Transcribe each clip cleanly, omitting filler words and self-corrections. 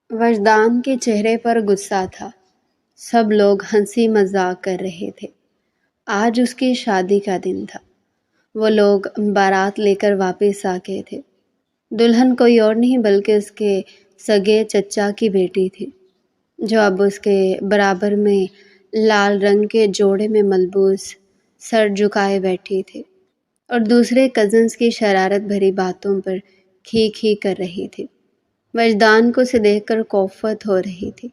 وجدان کے چہرے پر غصہ تھا۔ سب لوگ ہنسی مذاق کر رہے تھے۔ آج اس کی شادی کا دن تھا۔ وہ لوگ بارات لے کر واپس آ گئے تھے۔ دلہن کوئی اور نہیں بلکہ اس کے سگے چچا کی بیٹی تھی، جو اب اس کے برابر میں لال رنگ کے جوڑے میں ملبوس سر جھکائے بیٹھی تھی اور دوسرے کزنز کی شرارت بھری باتوں پر کھی کھی کر رہی تھی۔ وجدان کو اسے دیکھ کر کوفت ہو رہی تھی۔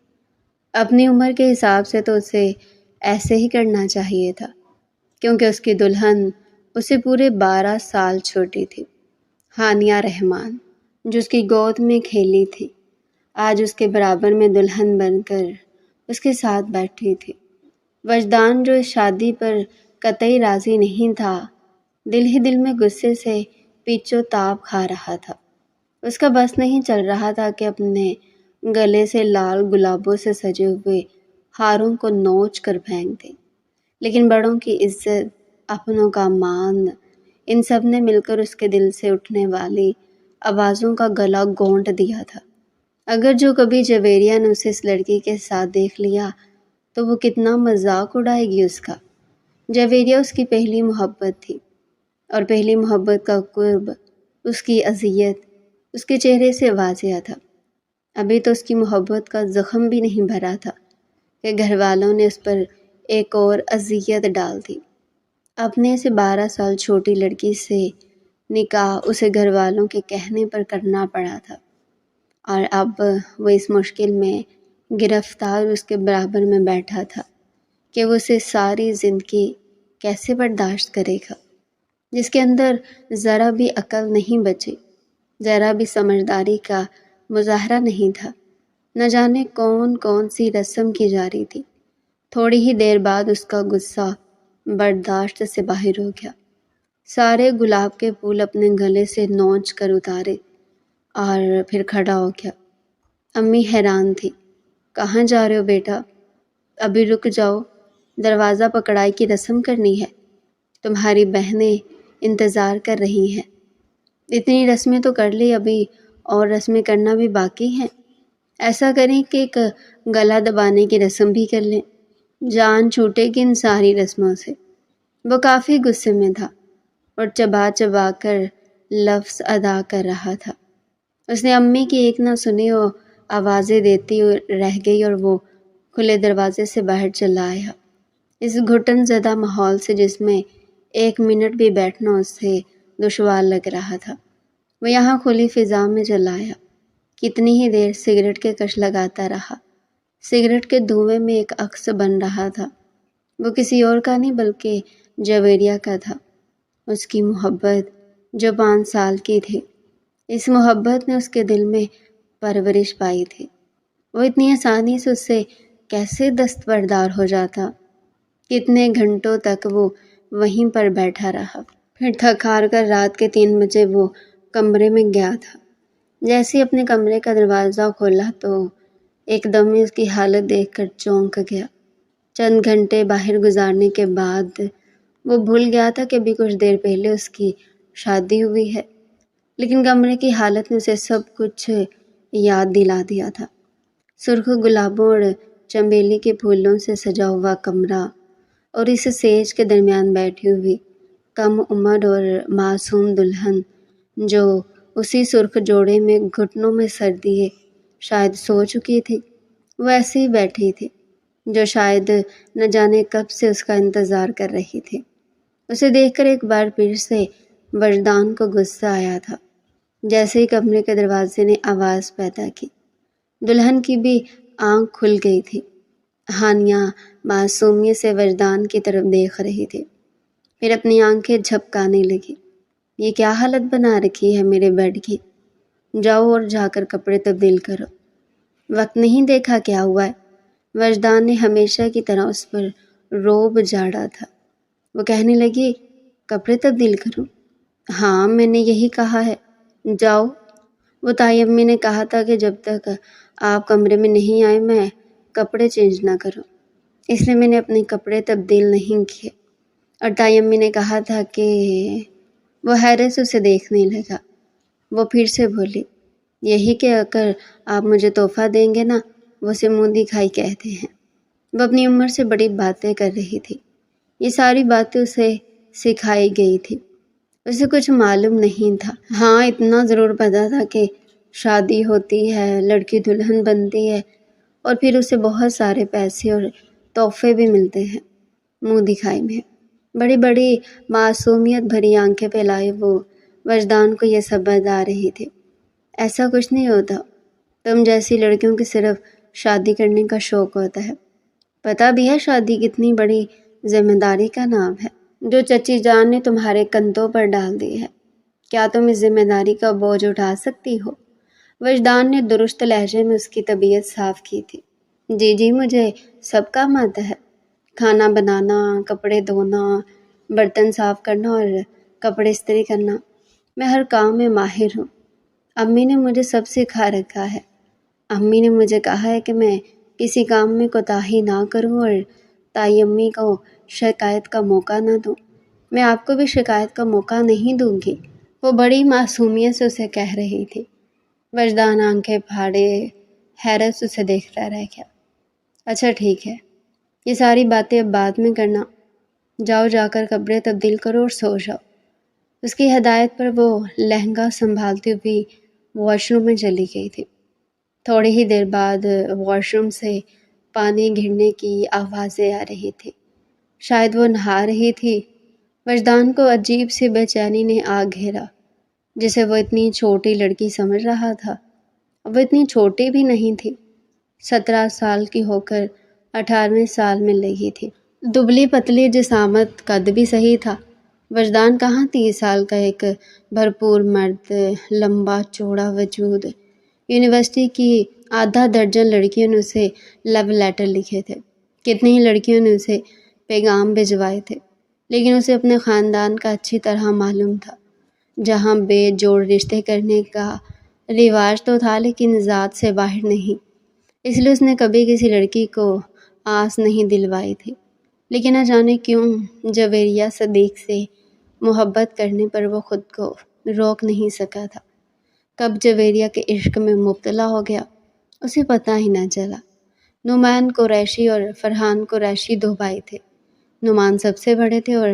اپنی عمر کے حساب سے تو اسے ایسے ہی کرنا چاہیے تھا، کیونکہ اس کی دلہن اسے پورے 12 سال چھوٹی تھی۔ ہانیہ رحمان، جو اس کی گود میں کھیلی تھی، آج اس کے برابر میں دلہن بن کر اس کے ساتھ بیٹھی تھی۔ وجدان، جو اس شادی پر قطعی راضی نہیں تھا، دل ہی دل میں غصے سے پیچ و تاب کھا رہا تھا۔ اس کا بس نہیں چل رہا تھا کہ اپنے گلے سے لال گلابوں سے سجے ہوئے ہاروں کو نوچ کر پھینک دے، لیکن بڑوں کی عزت، اپنوں کا مان، ان سب نے مل کر اس کے دل سے اٹھنے والی آوازوں کا گلا گھونٹ دیا تھا۔ اگر جو کبھی جویریہ نے اسے اس لڑکی کے ساتھ دیکھ لیا تو وہ کتنا مذاق اڑائے گی اس کا۔ جویریہ اس کی پہلی محبت تھی، اور پہلی محبت کا قرب، اس کی اذیت اس کے چہرے سے واضح تھا۔ ابھی تو اس کی محبت کا زخم بھی نہیں بھرا تھا کہ گھر والوں نے اس پر ایک اور اذیت ڈال دی۔ اپنے سے 12 سال چھوٹی لڑکی سے نکاح اسے گھر والوں کے کہنے پر کرنا پڑا تھا، اور اب وہ اس مشکل میں گرفتار اس کے برابر میں بیٹھا تھا کہ وہ اسے ساری زندگی کیسے برداشت کرے گا، جس کے اندر ذرا بھی عقل نہیں بچی، ذرا بھی سمجھداری کا مظاہرہ نہیں تھا۔ نہ جانے کون کون سی رسم کی جا رہی تھی۔ تھوڑی ہی دیر بعد اس کا غصہ برداشت سے باہر ہو گیا۔ سارے گلاب کے پھول اپنے گلے سے نوچ کر اتارے اور پھر کھڑا ہو گیا۔ امی حیران تھی۔ کہاں جا رہے ہو بیٹا؟ ابھی رک جاؤ، دروازہ پکڑائی کی رسم کرنی ہے، تمہاری بہنیں انتظار کر رہی ہیں۔ اتنی رسمیں تو کر لی، ابھی اور رسمیں کرنا بھی باقی ہیں۔ ایسا کریں کہ ایک گلا دبانے کی رسم بھی کر لیں، جان چھوٹے گی ان ساری رسموں سے۔ وہ کافی غصے میں تھا اور چبا چبا کر لفظ ادا کر رہا تھا۔ اس نے امی کی ایک نہ سنی وہ آوازیں دیتی رہ گئی اور وہ کھلے دروازے سے باہر چلا آیا، اس گھٹن زدہ ماحول سے جس میں ایک منٹ بھی بیٹھنا اسے دشوار لگ رہا تھا۔ وہ یہاں کھلی فضا میں چلا آیا۔ کتنی ہی دیر سگریٹ کے کش لگاتا رہا۔ سگریٹ کے دھوئیں میں ایک عکس بن رہا تھا۔ وہ کسی اور کا نہیں بلکہ جویریہ کا تھا، اس کی محبت جو 5 سال کی تھی۔ اس محبت نے اس کے دل میں پرورش پائی تھی۔ وہ اتنی آسانی سے اس سے کیسے دستبردار ہو جاتا؟ کتنے گھنٹوں تک وہ وہیں پر بیٹھا رہا، پھر تھک ہار کر رات کے 3 بجے وہ کمرے میں گیا تھا۔ جیسے اپنے کمرے کا دروازہ کھولا تو ایک دم میں اس کی حالت دیکھ کر چونک گیا۔ چند گھنٹے باہر گزارنے کے بعد وہ بھول گیا تھا کہ ابھی کچھ دیر پہلے اس کی شادی ہوئی ہے، لیکن کمرے کی حالت نے اسے سب کچھ یاد دلا دیا تھا۔ سرخ گلابوں اور چنبیلی کے پھولوں سے سجا ہوا کمرہ، اور اس سیج کے درمیان بیٹھی ہوئی کم عمر اور معصوم دلہن، جو اسی سرخ جوڑے میں گھٹنوں میں سر دیے شاید سو چکی تھی۔ وہ ایسے ہی بیٹھی تھی جو شاید نہ جانے کب سے اس کا انتظار کر رہی تھی۔ اسے دیکھ کر ایک بار پھر سے وجدان کو غصہ آیا تھا۔ جیسے ہی کمرے کے دروازے نے آواز پیدا کی، دلہن کی بھی آنکھ کھل گئی تھی۔ ہانیہ معصومیت سے وجدان کی طرف دیکھ رہی تھی، پھر اپنی آنکھیں جھپکانے لگی۔ یہ کیا حالت بنا رکھی ہے میرے بیڈ کی؟ جاؤ اور جا کر کپڑے تبدیل کرو۔ وقت نہیں دیکھا کیا ہوا ہے؟ وجدان نے ہمیشہ کی طرح اس پر روب جھاڑا تھا۔ وہ کہنے لگی، کپڑے تبدیل کروں؟ ہاں، میں نے یہی کہا ہے، جاؤ۔ وہ تائی امی نے کہا تھا کہ جب تک آپ کمرے میں نہیں آئے میں کپڑے چینج نہ کروں، اس لیے میں نے اپنے کپڑے تبدیل نہیں کیے۔ اور تائی امی نے کہا تھا کہ… وہ حیرت سے اسے دیکھنے لگا۔ وہ پھر سے بولی، یہی کہ اگر آپ مجھے تحفہ دیں گے نا، وہ اسے منہ دکھائی کہتے ہیں۔ وہ اپنی عمر سے بڑی باتیں کر رہی تھی۔ یہ ساری باتیں اسے سکھائی گئی تھی۔ اسے کچھ معلوم نہیں تھا۔ ہاں، اتنا ضرور پتا تھا کہ شادی ہوتی ہے، لڑکی دلہن بنتی ہے اور پھر اسے بہت سارے پیسے اور تحفے بھی ملتے ہیں۔ منہ دکھائی میں بڑی بڑی معصومیت بھری آنکھیں پھیلائے وہ وجدان کو یہ سب بتا رہی تھی۔ ایسا کچھ نہیں ہوتا، تم جیسی لڑکیوں کی صرف شادی کرنے کا شوق ہوتا ہے۔ پتہ بھی ہے شادی کتنی بڑی ذمہ داری کا نام ہے جو چچی جان نے تمہارے کندھوں پر ڈال دی ہے۔ کیا تم اس ذمہ داری کا بوجھ اٹھا سکتی ہو؟ وجدان نے درست لہجے میں اس کی طبیعت صاف کی تھی۔ جی جی، مجھے سب کام آتا ہے، کھانا بنانا، کپڑے دھونا، برتن صاف کرنا اور کپڑے استری کرنا۔ میں ہر کام میں ماہر ہوں۔ امی نے مجھے سب سکھا رکھا ہے۔ امی نے مجھے کہا ہے کہ میں کسی کام میں کوتاہی نہ کروں اور تائی امی کو شکایت کا موقع نہ دوں۔ میں آپ کو بھی شکایت کا موقع نہیں دوں گی، وہ بڑی معصومیت سے اسے کہہ رہی تھی۔ وجدان آنکھیں پھاڑے حیرت سے اسے دیکھتا رہ گیا۔ اچھا ٹھیک ہے، یہ ساری باتیں اب بعد میں کرنا، جاؤ جا کر کپڑے تبدیل کرو اور سو جاؤ۔ اس کی ہدایت پر وہ لہنگا سنبھالتی ہوئی واش روم میں چلی گئی تھی۔ تھوڑی ہی دیر بعد واش روم سے پانی گرنے کی آوازیں آ رہی تھی۔ شاید وہ نہا رہی تھی۔ وجدان کو عجیب سی بے چینی نے آ گھیرا، جسے وہ اتنی چھوٹی لڑکی سمجھ رہا تھا۔ وہ اتنی چھوٹی بھی نہیں تھی، 17 سال کی ہو کر 18ویں سال میں لگی تھی۔ دبلی پتلی جسامت، قد بھی صحیح تھا۔ وجدان کہاں 30 سال کا ایک بھرپور مرد، لمبا چوڑا وجود۔ یونیورسٹی کی آدھا درجن لڑکیوں نے اسے لو لیٹر لکھے تھے، کتنی ہی لڑکیوں نے اسے پیغام بھجوائے تھے، لیکن اسے اپنے خاندان کا اچھی طرح معلوم تھا۔ جہاں بے جوڑ رشتے کرنے کا رواج تو تھا لیکن ذات سے باہر نہیں، اس لیے اس نے کبھی کسی لڑکی کو آس نہیں دلوائی تھی۔ لیکن نہ جانے کیوں جویریہ صدیق سے محبت کرنے پر وہ خود کو روک نہیں سکا تھا۔ کب جویریہ کے عشق میں مبتلا ہو گیا اسے پتہ ہی نہ چلا۔ نعمان قریشی اور فرحان قریشی 2 بھائی تھے۔ نعمان سب سے بڑے تھے اور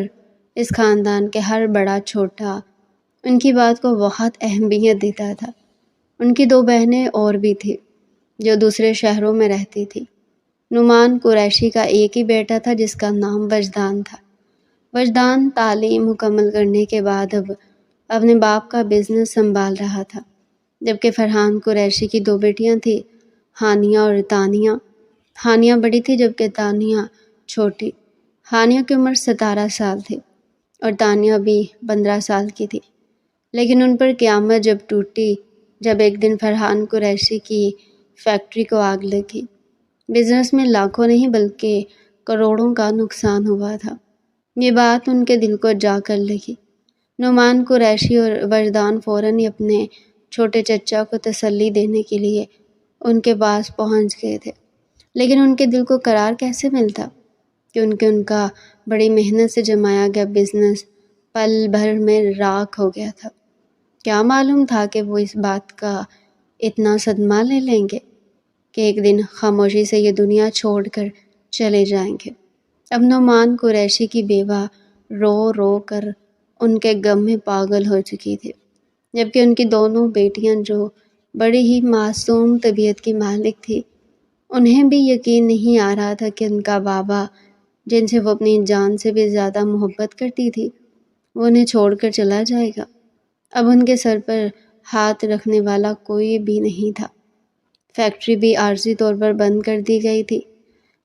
اس خاندان کے ہر بڑا چھوٹا ان کی بات کو بہت اہمیت دیتا تھا۔ ان کی 2 بہنیں اور بھی تھیں جو دوسرے شہروں میں رہتی تھیں۔ نعمان قریشی کا ایک ہی بیٹا تھا جس کا نام وجدان تھا۔ وجدان تعلیم مکمل کرنے کے بعد اب اپنے باپ کا بزنس سنبھال رہا تھا، جبکہ فرحان قریشی کی 2 بیٹیاں تھیں، ہانیہ اور تانیہ۔ ہانیہ بڑی تھی جبکہ تانیہ چھوٹی۔ ہانیہ کی عمر 17 سال تھی اور تانیہ بھی 15 سال کی تھی۔ لیکن ان پر قیامت جب ٹوٹی جب ایک دن فرحان قریشی کی فیکٹری کو آگ لگی۔ بزنس میں لاکھوں نہیں بلکہ کروڑوں کا نقصان ہوا تھا۔ یہ بات ان کے دل کو جا کر لگی۔ نعمان قریشی اور وجدان فوراً ہی اپنے چھوٹے چچا کو تسلی دینے کے لیے ان کے پاس پہنچ گئے تھے، لیکن ان کے دل کو قرار کیسے ملتا کہ ان کا بڑی محنت سے جمایا گیا بزنس پل بھر میں راکھ ہو گیا تھا۔ کیا معلوم تھا کہ وہ اس بات کا اتنا صدمہ لے لیں گے کہ ایک دن خاموشی سے یہ دنیا چھوڑ کر چلے جائیں گے۔ اب نعمان قریشی کی بیوہ رو رو کر ان کے غم میں پاگل ہو چکی تھی، جبکہ ان کی دونوں بیٹیاں جو بڑی ہی معصوم طبیعت کی مالک تھی، انہیں بھی یقین نہیں آ رہا تھا کہ ان کا بابا جن سے وہ اپنی جان سے بھی زیادہ محبت کرتی تھی وہ انہیں چھوڑ کر چلا جائے گا۔ اب ان کے سر پر ہاتھ رکھنے والا کوئی بھی نہیں تھا۔ فیکٹری بھی عارضی طور پر بند کر دی گئی تھی،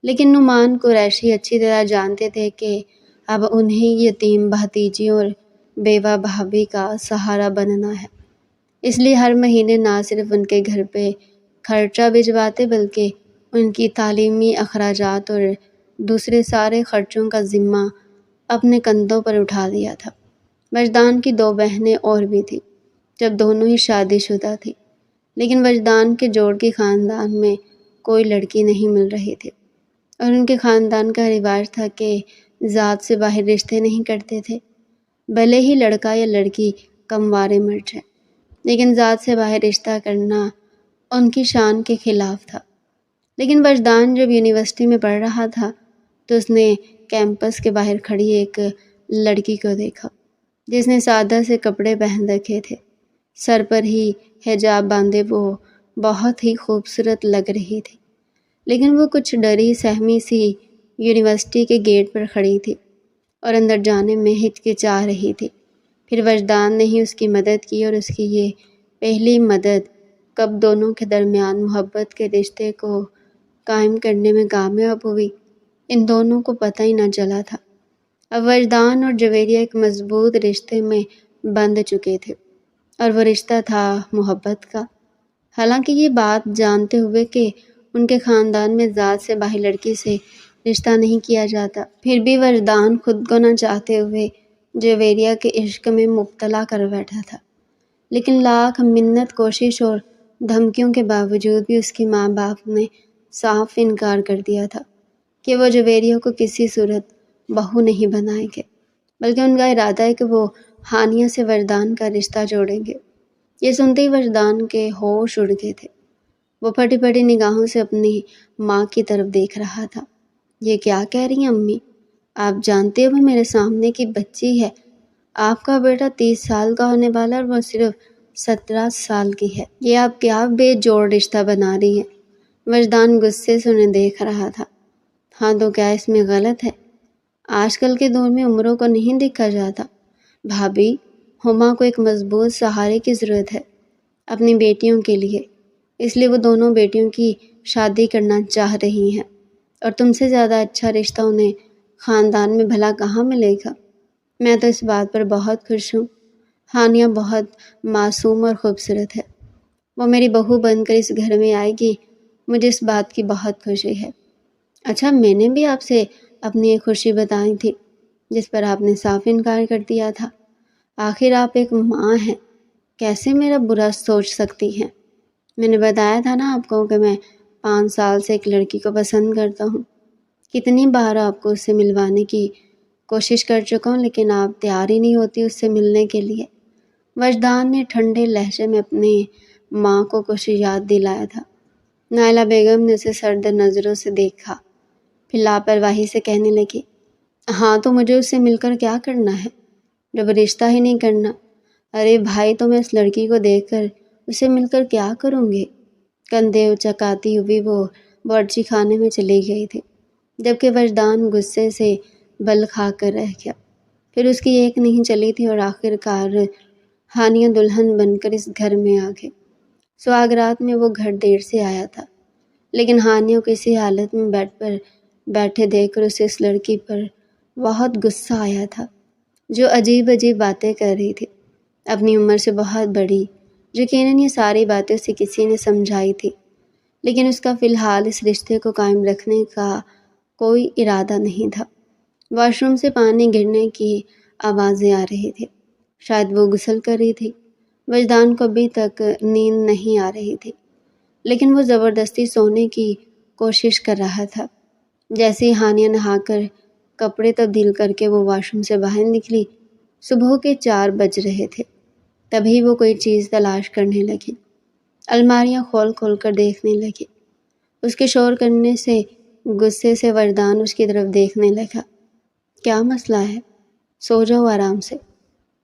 لیکن نعمان قریشی اچھی طرح جانتے تھے کہ اب انہیں یتیم بھتیجیوں اور بیوہ بھابھی کا سہارا بننا ہے۔ اس لیے ہر مہینے نہ صرف ان کے گھر پہ خرچہ بھجواتے بلکہ ان کی تعلیمی اخراجات اور دوسرے سارے خرچوں کا ذمہ اپنے کندھوں پر اٹھا دیا تھا۔ وجدان کی 2 بہنیں اور بھی تھیں جب دونوں ہی شادی شدہ تھی، لیکن وجدان کے جوڑ کے خاندان میں کوئی لڑکی نہیں مل رہی تھی اور ان کے خاندان کا رواج تھا کہ ذات سے باہر رشتے نہیں کرتے تھے، بھلے ہی لڑکا یا لڑکی کموارے مر جائے۔ لیکن ذات سے باہر رشتہ کرنا ان کی شان کے خلاف تھا۔ لیکن وجدان جب یونیورسٹی میں پڑھ رہا تھا تو اس نے کیمپس کے باہر کھڑی ایک لڑکی کو دیکھا جس نے سادہ سے کپڑے پہن رکھے تھے۔ سر پر ہی حجاب باندھے وہ بہت ہی خوبصورت لگ رہی تھی، لیکن وہ کچھ ڈری سہمی سی یونیورسٹی کے گیٹ پر کھڑی تھی اور اندر جانے میں ہچکچا رہی تھی۔ پھر وجدان نے ہی اس کی مدد کی، اور اس کی یہ پہلی مدد کب دونوں کے درمیان محبت کے رشتے کو قائم کرنے میں کامیاب ہوئی، ان دونوں کو پتہ ہی نہ چلا تھا۔ اب وجدان اور جویریہ ایک مضبوط رشتے میں بندھ چکے تھے، اور وہ رشتہ تھا محبت کا۔ حالانکہ یہ بات جانتے ہوئے کہ ان کے خاندان میں ذات سے باہر لڑکی سے رشتہ نہیں کیا جاتا، پھر بھی وجدان خود کو نہ چاہتے ہوئے جویریہ کے عشق میں مبتلا کر بیٹھا تھا۔ لیکن لاکھ منت کوشش اور دھمکیوں کے باوجود بھی اس کے ماں باپ نے صاف انکار کر دیا تھا کہ وہ جویریہ کو کسی صورت بہو نہیں بنائیں گے، بلکہ ان کا ارادہ ہے کہ وہ ہانیہ سے وجدان کا رشتہ جوڑیں گے۔ یہ سنتے ہی وجدان کے ہوش اڑ گئے تھے۔ وہ پھٹی پھٹی نگاہوں سے اپنی ماں کی طرف دیکھ رہا تھا۔ یہ کیا کہہ رہی ہیں امی؟ آپ جانتے ہو وہ میرے سامنے کی بچی ہے۔ آپ کا بیٹا 30 سال کا ہونے والا ہے اور وہ صرف 17 سال کی ہے۔ یہ آپ کیا بے جوڑ رشتہ بنا رہی ہیں؟ وجدان غصے سے انہیں دیکھ رہا تھا۔ ہاں تو کیا اس میں غلط ہے؟ آج کل کے دور میں عمروں کو نہیں دیکھا جاتا۔ بھابھی، ہما کو ایک مضبوط سہارے کی ضرورت ہے اپنی بیٹیوں کے لیے، اس لیے وہ دونوں بیٹیوں کی شادی کرنا چاہ رہی ہیں، اور تم سے زیادہ اچھا رشتہ انہیں خاندان میں بھلا کہاں ملے گا۔ میں تو اس بات پر بہت خوش ہوں۔ ہانیہ بہت معصوم اور خوبصورت ہے، وہ میری بہو بن کر اس گھر میں آئے گی، مجھے اس بات کی بہت خوشی ہے۔ اچھا، میں نے بھی آپ سے اپنی ایک خوشی بتائی تھی جس پر آپ نے صاف انکار کر دیا تھا۔ آخر آپ ایک ماں ہیں، کیسے میرا برا سوچ سکتی ہیں؟ میں نے بتایا تھا نا آپ کو کہ میں 5 سال سے ایک لڑکی کو پسند کرتا ہوں۔ کتنی بار آپ کو اس سے ملوانے کی کوشش کر چکا ہوں، لیکن آپ تیار ہی نہیں ہوتی اس سے ملنے کے لیے۔ وجدان نے ٹھنڈے لہجے میں اپنی ماں کو کچھ یاد دلایا تھا۔ نائلہ بیگم نے اسے سرد نظروں سے دیکھا، پھر لاپرواہی سے کہنے لگی، ہاں تو مجھے اس سے مل کر کیا کرنا ہے جب رشتہ ہی نہیں کرنا؟ ارے بھائی، تو میں اس لڑکی کو دیکھ کر اسے مل کر کیا کروں گی؟ کندھے اچکاتی ہوئی وہ باورچی خانے میں چلی گئی تھی، جبکہ وجدان غصے سے بل کھا کر رہ گیا۔ پھر اس کی ایک نہیں چلی تھی اور آخر کار ہانیہ دلہن بن کر اس گھر میں آ گئی۔ سہاگ رات میں وہ گھر دیر سے آیا تھا، لیکن ہانیہ کو اسی حالت میں بیڈ پر بیٹھے دیکھ کر اسے اس لڑکی پر بہت غصہ آیا تھا جو عجیب عجیب باتیں کر رہی تھی، اپنی عمر سے بہت بڑی۔ یقیناً یہ ساری باتیں اسے کسی نے سمجھائی تھی، لیکن اس کا فی الحال اس رشتے کو قائم رکھنے کا کوئی ارادہ نہیں تھا۔ واش روم سے پانی گرنے کی آوازیں آ رہی تھی، شاید وہ غسل کر رہی تھی۔ وجدان کو ابھی تک نیند نہیں آ رہی تھی، لیکن وہ زبردستی سونے کی کوشش کر رہا تھا۔ جیسے ہی ہانیہ نہا کر کپڑے تبدیل کر کے وہ واش روم سے باہر نکلی، صبح کے 4 بج رہے تھے۔ تبھی وہ کوئی چیز تلاش کرنے لگی، الماریاں کھول کھول کر دیکھنے لگی۔ اس کے شور کرنے سے غصے سے وجدان اس کی طرف دیکھنے لگا۔ کیا مسئلہ ہے؟ سو جاؤ آرام سے،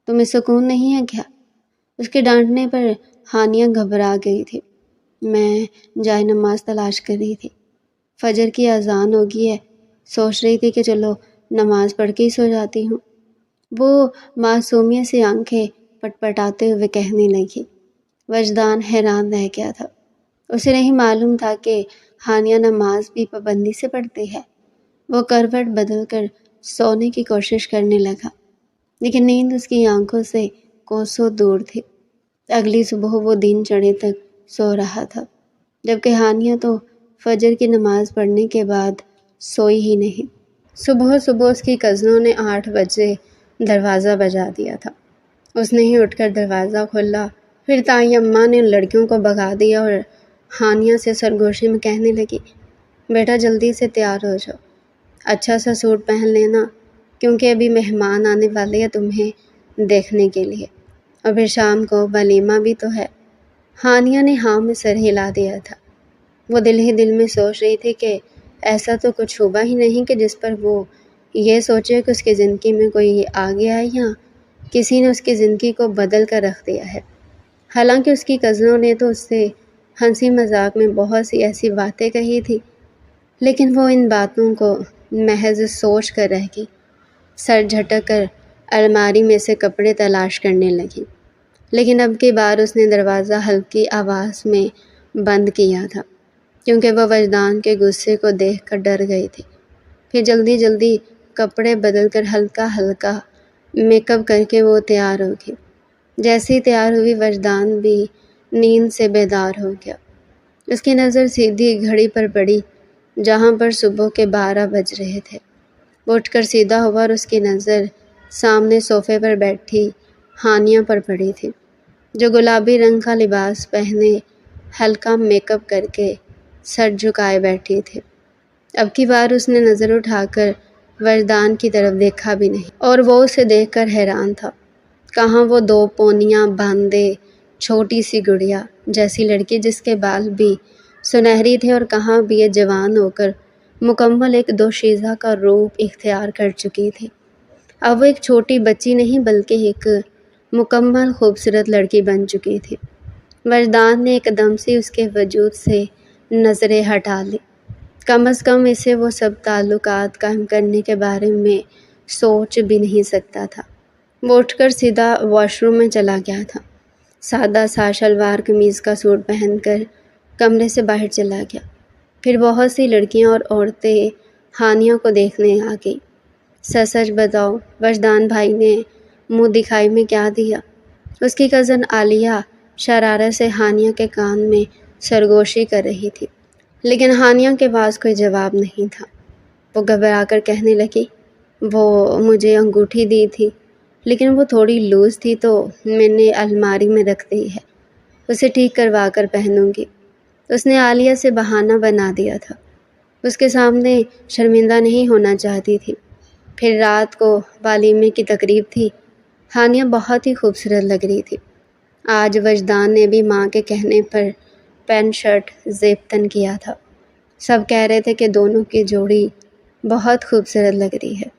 تمہیں سکون نہیں ہے کیا؟ اس کے ڈانٹنے پر ہانیہ گھبرا گئی تھی۔ میں جائے نماز تلاش کر رہی تھی، فجر کی اذان ہوگی ہے، سوچ رہی تھی کہ چلو نماز پڑھ کے ہی سو جاتی ہوں، وہ معصومیت سے آنکھیں پٹپٹاتے ہوئے کہنے لگی۔ وجدان حیران رہ گیا تھا، اسے نہیں معلوم تھا کہ ہانیہ نماز بھی پابندی سے پڑھتی ہے۔ وہ کروٹ بدل کر سونے کی کوشش کرنے لگا، لیکن نیند اس کی آنکھوں سے کوسوں دور تھی۔ اگلی صبح وہ دن چڑھے تک سو رہا تھا، جبکہ ہانیہ تو فجر کی نماز پڑھنے کے بعد سوئی ہی نہیں۔ صبح صبح اس کی کزنوں نے 8 بجے دروازہ بجا دیا تھا۔ اس نے ہی اٹھ کر دروازہ کھولا، پھر تائی اماں نے ان لڑکیوں کو بھگا دیا اور ہانیہ سے سرگوشی میں کہنے لگی، بیٹا جلدی سے تیار ہو جاؤ، اچھا سا سوٹ پہن لینا، کیونکہ ابھی مہمان آنے والے ہیں تمہیں دیکھنے کے لیے۔ اور پھر شام کو ولیمہ بھی تو ہے۔ ہانیہ نے ہاں میں سر ہلا دیا تھا۔ وہ دل ہی دل میں سوچ رہی تھی کہ ایسا تو کچھ ہوا ہی نہیں کہ جس پر وہ یہ سوچے کہ اس کی زندگی میں کوئی آ گیا ہے یا کسی نے اس کی زندگی کو بدل کر رکھ دیا ہے۔ حالانکہ اس کی کزنوں نے تو اس سے ہنسی مذاق میں بہت سی ایسی باتیں کہی تھی، لیکن وہ ان باتوں کو محض سوچ کر رہ گئی۔ سر جھٹک کر الماری میں سے کپڑے تلاش کرنے لگی، لیکن اب کی بار اس نے دروازہ ہلکی آواز میں بند کیا تھا، کیونکہ وہ وجدان کے غصے کو دیکھ کر ڈر گئی تھی۔ پھر جلدی جلدی کپڑے بدل کر ہلکا ہلکا میک اپ کر کے وہ تیار ہو گئی۔ جیسے ہی تیار ہوئی وجدان بھی نیند سے بیدار ہو گیا۔ اس کی نظر سیدھی گھڑی پر پڑی جہاں پر صبح کے 12 بج رہے تھے۔ وہ اٹھ کر سیدھا ہوا اور اس کی نظر سامنے صوفے پر بیٹھی ہانیہ پر پڑی تھی، جو گلابی رنگ کا لباس پہنے ہلکا میک اپ کر کے سر جھکائے بیٹھی تھی۔ اب کی بار اس نے نظر اٹھا کر وجدان کی طرف دیکھا بھی نہیں، اور وہ اسے دیکھ کر حیران تھا۔ کہاں وہ 2 پونیاں باندھے چھوٹی سی گڑیا جیسی لڑکی جس کے بال بھی سنہری تھے، اور کہاں بھی یہ جوان ہو کر مکمل ایک دوشیزہ کا روپ اختیار کر چکی تھی۔ اب وہ ایک چھوٹی بچی نہیں بلکہ ایک مکمل خوبصورت لڑکی بن چکی تھی۔ وجدان نے ایک دم سے اس کے وجود سے نظریں ہٹا لی۔ کم از کم اسے وہ سب تعلقات قائم کرنے کے بارے میں سوچ بھی نہیں سکتا تھا۔ وہ اٹھ کر سیدھا واش روم میں چلا گیا تھا۔ سادہ سا شلوار قمیض کا سوٹ پہن کر کمرے سے باہر چلا گیا۔ پھر بہت سی لڑکیاں اور عورتیں ہانیہ کو دیکھنے آ گئیں۔ سچ بتاؤ، وجدان بھائی نے منہ دکھائی میں کیا دیا؟ اس کی کزن عالیہ شرارت سے ہانیہ کے کان میں سرگوشی کر رہی تھی، لیکن ہانیہ کے پاس کوئی جواب نہیں تھا۔ وہ گھبرا کر کہنے لگی، وہ مجھے انگوٹھی دی تھی، لیکن وہ تھوڑی لوز تھی تو میں نے الماری میں رکھ دی ہے، اسے ٹھیک کروا کر پہنوں گی۔ اس نے عالیہ سے بہانہ بنا دیا تھا، اس کے سامنے شرمندہ نہیں ہونا چاہتی تھی۔ پھر رات کو ولیمے کی تقریب تھی۔ ہانیہ بہت ہی خوبصورت لگ رہی تھی۔ آج وجدان نے بھی ماں کے کہنے پر پینٹ شرٹ زیب تن کیا تھا۔ سب کہہ رہے تھے کہ دونوں کی جوڑی بہت خوبصورت لگ رہی ہے،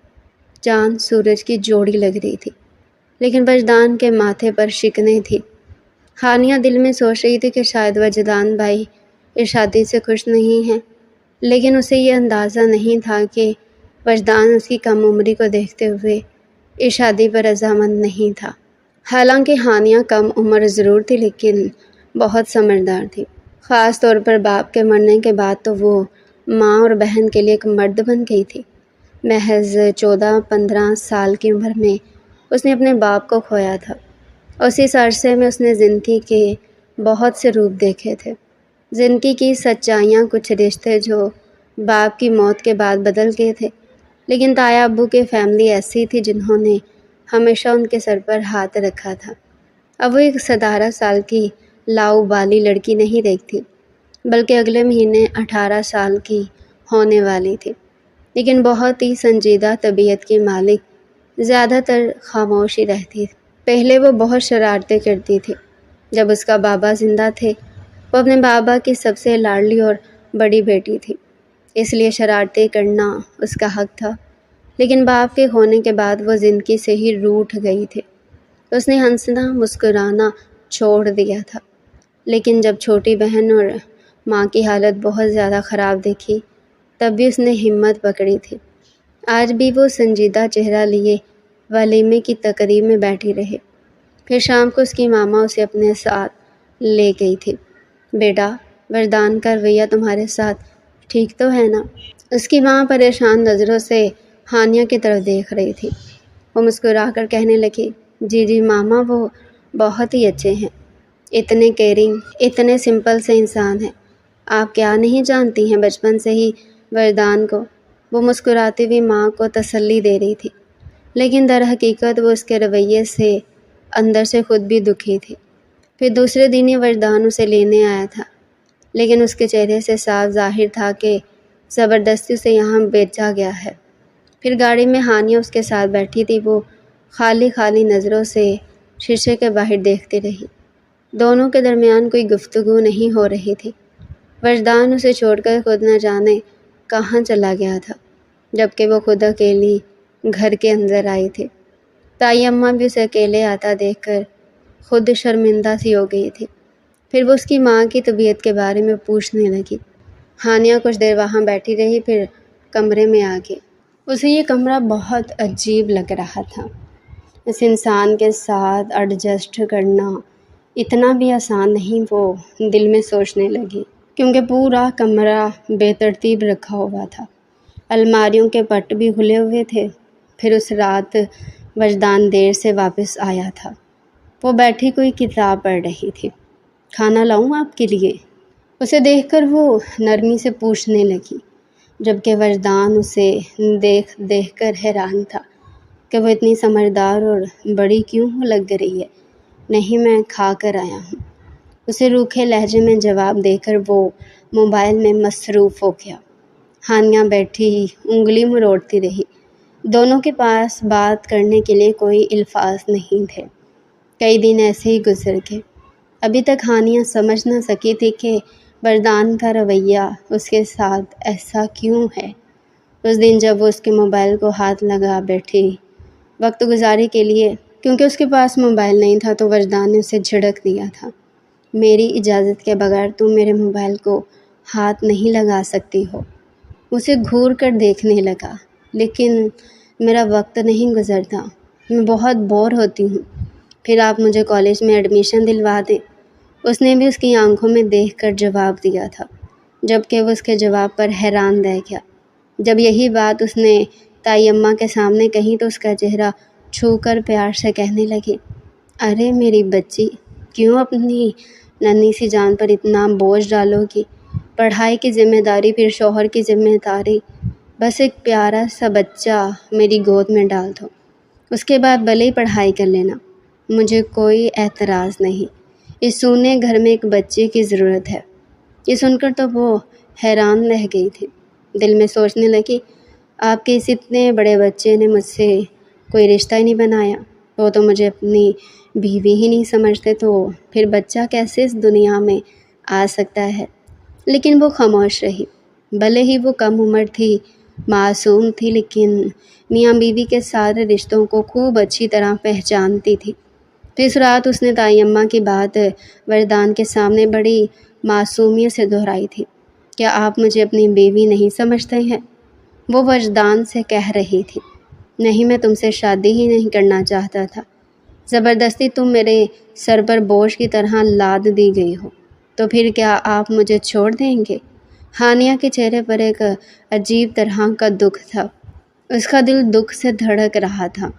چاند سورج کی جوڑی لگ رہی تھی، لیکن وجدان کے ماتھے پر شکنیں تھی۔ ہانیہ دل میں سوچ رہی تھی کہ شاید وجدان بھائی اس شادی سے خوش نہیں ہیں، لیکن اسے یہ اندازہ نہیں تھا کہ وجدان اس کی کم عمری کو دیکھتے ہوئے اس شادی پر رضامند نہیں تھا۔ حالانکہ ہانیہ کم عمر ضرور تھی، لیکن بہت سمجھدار تھی۔ خاص طور پر باپ کے مرنے کے بعد تو وہ ماں اور بہن کے لیے ایک مرد بن گئی تھی۔ محض 14-15 سال کی عمر میں اس نے اپنے باپ کو کھویا تھا۔ اس عرصے میں اس نے زندگی کے بہت سے روپ دیکھے تھے، زندگی کی سچائیاں، کچھ رشتے جو باپ کی موت کے بعد بدل گئے تھے، لیکن تایا ابو کی فیملی ایسی تھی جنہوں نے ہمیشہ ان کے سر پر ہاتھ رکھا تھا۔ اب وہ ایک 17 سال کی لاؤبالی لڑکی نہیں دیکھتی، بلکہ اگلے مہینے 18 سال کی ہونے والی تھی، لیکن بہت ہی سنجیدہ طبیعت کی مالک زیادہ تر خاموشی رہتی تھی۔ پہلے وہ بہت شرارتیں کرتی تھی۔ جب اس کا بابا زندہ تھے، وہ اپنے بابا کی سب سے لاڈلی اور بڑی بیٹی تھی، اس لیے شرارتیں کرنا اس کا حق تھا، لیکن باپ کے ہونے کے بعد وہ زندگی سے ہی روٹھ گئی تھی۔ اس نے ہنسنا مسکرانا چھوڑ دیا تھا، لیکن جب چھوٹی بہن اور ماں کی حالت بہت زیادہ خراب دیکھی، تب بھی اس نے ہمت پکڑی تھی۔ آج بھی وہ سنجیدہ چہرہ لیے ولیمے کی تقریب میں بیٹھی رہی۔ پھر شام کو اس کی ماما اسے اپنے ساتھ لے گئی تھی۔ بیٹا، وجدان کا رویہ تمہارے ساتھ ٹھیک تو ہے نا؟ اس کی ماں پریشان نظروں سے ہانیہ کی طرف دیکھ رہی تھی۔ وہ مسکرا کر کہنے لگی، جی جی ماما، وہ بہت ہی اچھے ہیں، اتنے کیئرنگ، اتنے سمپل سے انسان ہیں۔ آپ کیا نہیں جانتی ہیں بچپن سے ہی وجدان کو؟ وہ مسکراتی ہوئی ماں کو تسلی دے رہی تھی، لیکن در حقیقت وہ اس کے رویے سے اندر سے خود بھی دکھی تھی۔ پھر دوسرے دن ہی وجدان اسے لینے آیا تھا، لیکن اس کے چہرے سے صاف ظاہر تھا کہ زبردستی سے یہاں بھیجا گیا ہے۔ پھر گاڑی میں ہانیہ اس کے ساتھ بیٹھی تھی۔ وہ خالی خالی نظروں سے شیشے کے باہر دیکھتی رہی۔ دونوں کے درمیان کوئی گفتگو نہیں ہو رہی تھی۔ وجدان اسے چھوڑ کر خود نہ جانے کہاں چلا گیا تھا، جبکہ وہ خود اکیلی گھر کے اندر آئی تھی۔ تائی اماں بھی اسے اکیلے آتا دیکھ کر خود شرمندہ سی ہو گئی تھی۔ پھر وہ اس کی ماں کی طبیعت کے بارے میں پوچھنے لگی۔ ہانیہ کچھ دیر وہاں بیٹھی رہی، پھر کمرے میں آ گئی۔ اسے یہ کمرہ بہت عجیب لگ رہا تھا۔ اس انسان کے ساتھ ایڈجسٹ کرنا اتنا بھی آسان نہیں، وہ دل میں سوچنے لگی، کیونکہ پورا کمرہ بے ترتیب رکھا ہوا تھا۔ الماریوں کے پٹ بھی کھلے ہوئے تھے۔ پھر اس رات وجدان دیر سے واپس آیا تھا۔ وہ بیٹھی کوئی کتاب پڑھ رہی تھی۔ کھانا لاؤں آپ کے لیے؟ اسے دیکھ کر وہ نرمی سے پوچھنے لگی، جبکہ وجدان اسے دیکھ دیکھ کر حیران تھا کہ وہ اتنی سمجھدار اور بڑی کیوں لگ رہی ہے۔ نہیں، میں کھا کر آیا ہوں، اسے روکھے لہجے میں جواب دے کر وہ موبائل میں مصروف ہو گیا۔ ہانیہ بیٹھی انگلی مروڑتی رہی۔ دونوں کے پاس بات کرنے کے لیے کوئی الفاظ نہیں تھے۔ کئی دن ایسے ہی گزر گئے۔ ابھی تک ہانیہ سمجھ نہ سکی تھی کہ وجدان کا رویہ اس کے ساتھ ایسا کیوں ہے۔ اس دن جب وہ اس کے موبائل کو ہاتھ لگا بیٹھی وقت گزاری کے لیے، کیونکہ اس کے پاس موبائل نہیں تھا، تو وجدان نے اسے جھڑک دیا تھا۔ میری اجازت کے بغیر تم میرے موبائل کو ہاتھ نہیں لگا سکتی ہو۔ اسے گھور کر دیکھنے لگا، لیکن میرا وقت نہیں گزرتا، میں بہت بور ہوتی ہوں۔ پھر آپ مجھے کالج میں ایڈمیشن دلوا دیں۔ اس نے بھی اس کی آنکھوں میں دیکھ کر جواب دیا تھا، جبکہ وہ اس کے جواب پر حیران رہ گیا۔ جب یہی بات اس نے تائی اماں کے سامنے کہی تو اس کا چہرہ چھو کر پیار سے کہنے لگی، ارے میری بچی، کیوں اپنی ننھی سی جان پر اتنا بوجھ ڈالو گی؟ پڑھائی کی ذمہ داری، پھر شوہر کی ذمہ داری، بس ایک پیارا سا بچہ میری گود میں ڈال دو، اس کے بعد بھلے ہی پڑھائی کر لینا، مجھے کوئی اعتراض نہیں۔ اس سونے گھر میں ایک بچے کی ضرورت ہے۔ یہ سن کر تو وہ حیران رہ گئی تھی۔ دل میں سوچنے لگی، آپ کے اس اتنے بڑے بچے نے مجھ سے کوئی رشتہ ہی نہیں بنایا، وہ تو مجھے اپنی بیوی ہی نہیں سمجھتے، تو پھر بچہ کیسے اس دنیا میں آ سکتا ہے؟ لیکن وہ خاموش رہی۔ بھلے ہی وہ کم عمر تھی، معصوم تھی، لیکن میاں بیوی کے سارے رشتوں کو خوب اچھی طرح پہچانتی تھی۔ تو اس رات اس نے تائی اماں کی بات وجدان کے سامنے بڑی معصومیت سے دہرائی تھی، کیا آپ مجھے اپنی بیوی نہیں سمجھتے ہیں؟ وہ وجدان سے کہہ رہی تھی، نہیں، میں تم سے شادی ہی نہیں کرنا چاہتا تھا، زبردستی تم میرے سر پر بوجھ کی طرح لاد دی گئی ہو، تو پھر کیا آپ مجھے چھوڑ دیں گے؟ ہانیہ کے چہرے پر ایک عجیب طرح کا دکھ تھا۔ اس کا دل دکھ سے دھڑک رہا تھا۔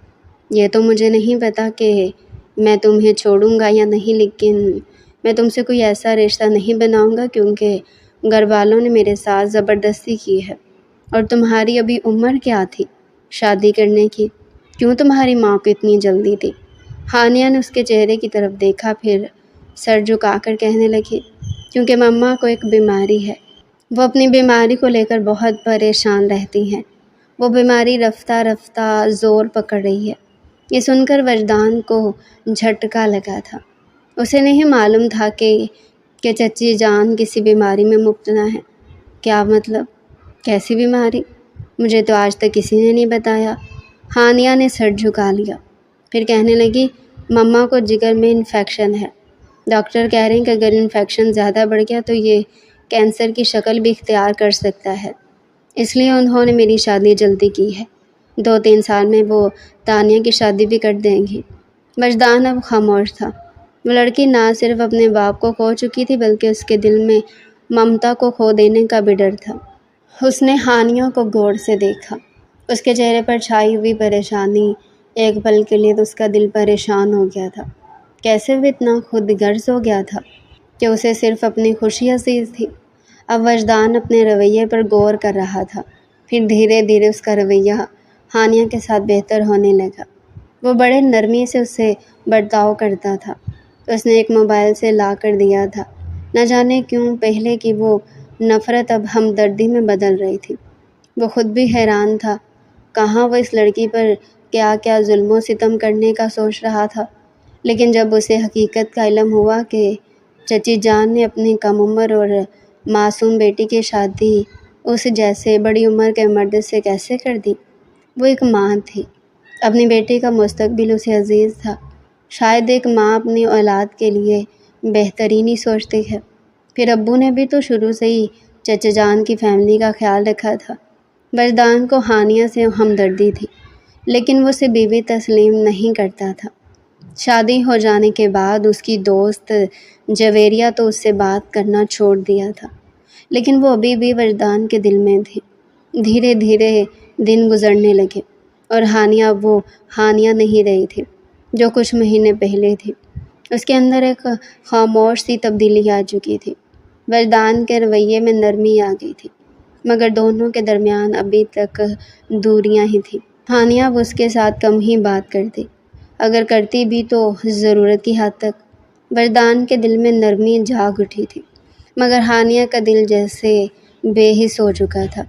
یہ تو مجھے نہیں پتا کہ میں تمہیں چھوڑوں گا یا نہیں، لیکن میں تم سے کوئی ایسا رشتہ نہیں بناؤں گا، کیونکہ گھر والوں نے میرے ساتھ زبردستی کی ہے، اور تمہاری ابھی عمر کیا تھی شادی کرنے کی؟ کیوں تمہاری ماں کو اتنی جلدی تھی؟ ہانیہ نے اس کے چہرے کی طرف دیکھا، پھر سر جھکا کر کہنے لگی، کیونکہ مما کو ایک بیماری ہے، وہ اپنی بیماری کو لے کر بہت پریشان رہتی ہیں، وہ بیماری رفتہ رفتہ زور پکڑ رہی ہے۔ یہ سن کر وجدان کو جھٹکا لگا تھا۔ اسے نہیں معلوم تھا کہ چچی جان کسی بیماری میں مبتلا ہے۔ کیا مطلب؟ کیسی بیماری؟ مجھے تو آج تک کسی نے نہیں بتایا۔ ہانیہ نے سر جھکا لیا، پھر کہنے لگی، مما کو جگر میں انفیکشن ہے، ڈاکٹر کہہ رہے ہیں کہ اگر انفیکشن زیادہ بڑھ گیا تو یہ کینسر کی شکل بھی اختیار کر سکتا ہے، اس لیے انہوں نے میری شادی جلدی کی ہے، 2-3 سال میں وہ تانیہ کی شادی بھی کر دیں گی۔ وجدان اب خاموش تھا۔ وہ لڑکی نہ صرف اپنے باپ کو کھو چکی تھی، بلکہ اس کے دل میں ممتا کو کھو دینے کا بھی ڈر تھا۔ اس نے ہانیہ کو غور سے دیکھا۔ اس کے چہرے پر چھائی ہوئی پریشانی ایک پل کے لیے تو اس کا دل پریشان ہو گیا تھا۔ کیسے وہ اتنا خود غرض ہو گیا تھا کہ اسے صرف اپنی خوشی عزیز تھی؟ اب وجدان اپنے رویے پر غور کر رہا تھا۔ پھر دھیرے دھیرے اس کا رویہ ہانیہ کے ساتھ بہتر ہونے لگا۔ وہ بڑے نرمی سے اسے برتاؤ کرتا تھا۔ اس نے ایک موبائل سے لا کر دیا تھا۔ نہ جانے کیوں پہلے کی وہ نفرت اب ہمدردی میں بدل رہی تھی۔ وہ خود بھی حیران تھا، کہاں وہ اس لڑکی پر کیا کیا ظلم و ستم کرنے کا سوچ رہا تھا، لیکن جب اسے حقیقت کا علم ہوا کہ چچی جان نے اپنی کم عمر اور معصوم بیٹی کی شادی اس جیسے بڑی عمر کے مرد سے کیسے کر دی، وہ ایک ماں تھی، اپنی بیٹی کا مستقبل اسے عزیز تھا۔ شاید ایک ماں اپنی اولاد کے لیے بہترین ہی سوچتی ہے۔ پھر ابو نے بھی تو شروع سے ہی چچا جان کی فیملی کا خیال رکھا تھا۔ وجدان کو ہانیہ سے ہمدردی تھی، لیکن وہ اسے بیوی تسلیم نہیں کرتا تھا۔ شادی ہو جانے کے بعد اس کی دوست جویریہ تو اس سے بات کرنا چھوڑ دیا تھا، لیکن وہ ابھی بھی وجدان کے دل میں تھی۔ دھیرے دھیرے دن گزرنے لگے اور ہانیہ اب وہ ہانیہ نہیں رہی تھی جو کچھ مہینے پہلے تھی۔ اس کے اندر ایک خاموش سی تبدیلی آ چکی تھی۔ وجدان کے رویے میں نرمی آ گئی تھی، مگر دونوں کے درمیان ابھی تک دوریاں ہی تھیں۔ ہانیہ اب اس کے ساتھ کم ہی بات کرتی، اگر کرتی بھی تو ضرورت کی حد تک۔ وجدان کے دل میں نرمی جاگ اٹھی تھی، مگر ہانیہ کا دل جیسے بے حس ہو چکا تھا۔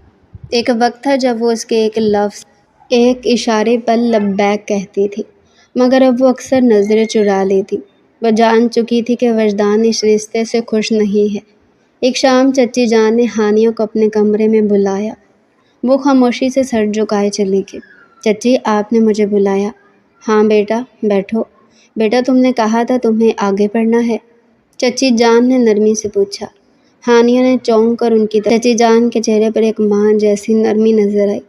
ایک وقت تھا جب وہ اس کے ایک لفظ، ایک اشارے پر لبیک کہتی تھی، مگر اب وہ اکثر نظریں چرا لیتی۔ وہ جان چکی تھی کہ وجدان اس رشتے سے خوش نہیں ہے۔ ایک شام چچی جان نے ہانیہ کو اپنے کمرے میں بلایا۔ وہ خاموشی سے سر جھکائے چلی گئی۔ چچی، آپ نے مجھے بلایا؟ ہاں بیٹا، بیٹھو۔ بیٹا، تم نے کہا تھا تمہیں آگے پڑھنا ہے، چچی جان نے نرمی سے پوچھا۔ ہانیہ نے چونک کر ان کی طرف۔ چچی جان کے چہرے پر ایک ماں جیسی نرمی نظر آئی۔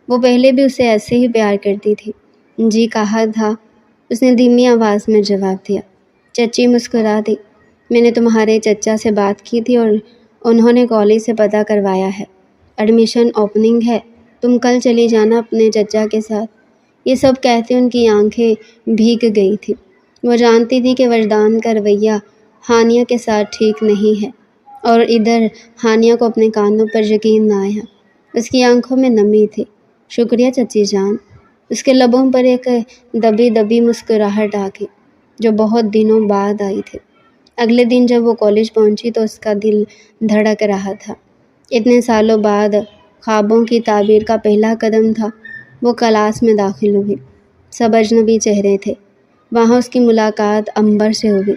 وہ پہلے بھی اسے ایسے ہی پیار کرتی تھی۔ جی کہا تھا، اس نے دھیمی آواز میں جواب دیا۔ چچی مسکرا دی۔ میں نے تمہارے چچا سے بات کی تھی اور انہوں نے کالج سے پتہ کروایا ہے، ایڈمیشن اوپننگ ہے، تم کل چلی جانا اپنے چچا کے ساتھ۔ یہ سب کہتے ان کی آنکھیں بھیگ گئی تھی۔ وہ جانتی تھی کہ وجدان کا رویہ ہانیہ کے ساتھ ٹھیک نہیں ہے، اور ادھر ہانیہ کو اپنے کانوں پر یقین نہ آیا۔ اس کی آنکھوں میں نمی تھی۔ شکریہ چچی جان۔ اس کے لبوں پر ایک دبی دبی مسکراہٹ آ گئی جو بہت دنوں بعد آئی تھی۔ اگلے دن جب وہ کالج پہنچی تو اس کا دل دھڑک رہا تھا۔ اتنے سالوں بعد خوابوں کی تعبیر کا پہلا قدم تھا۔ وہ کلاس میں داخل ہوئی۔ سب اجنبی چہرے تھے۔ وہاں اس کی ملاقات امبر سے ہوئی۔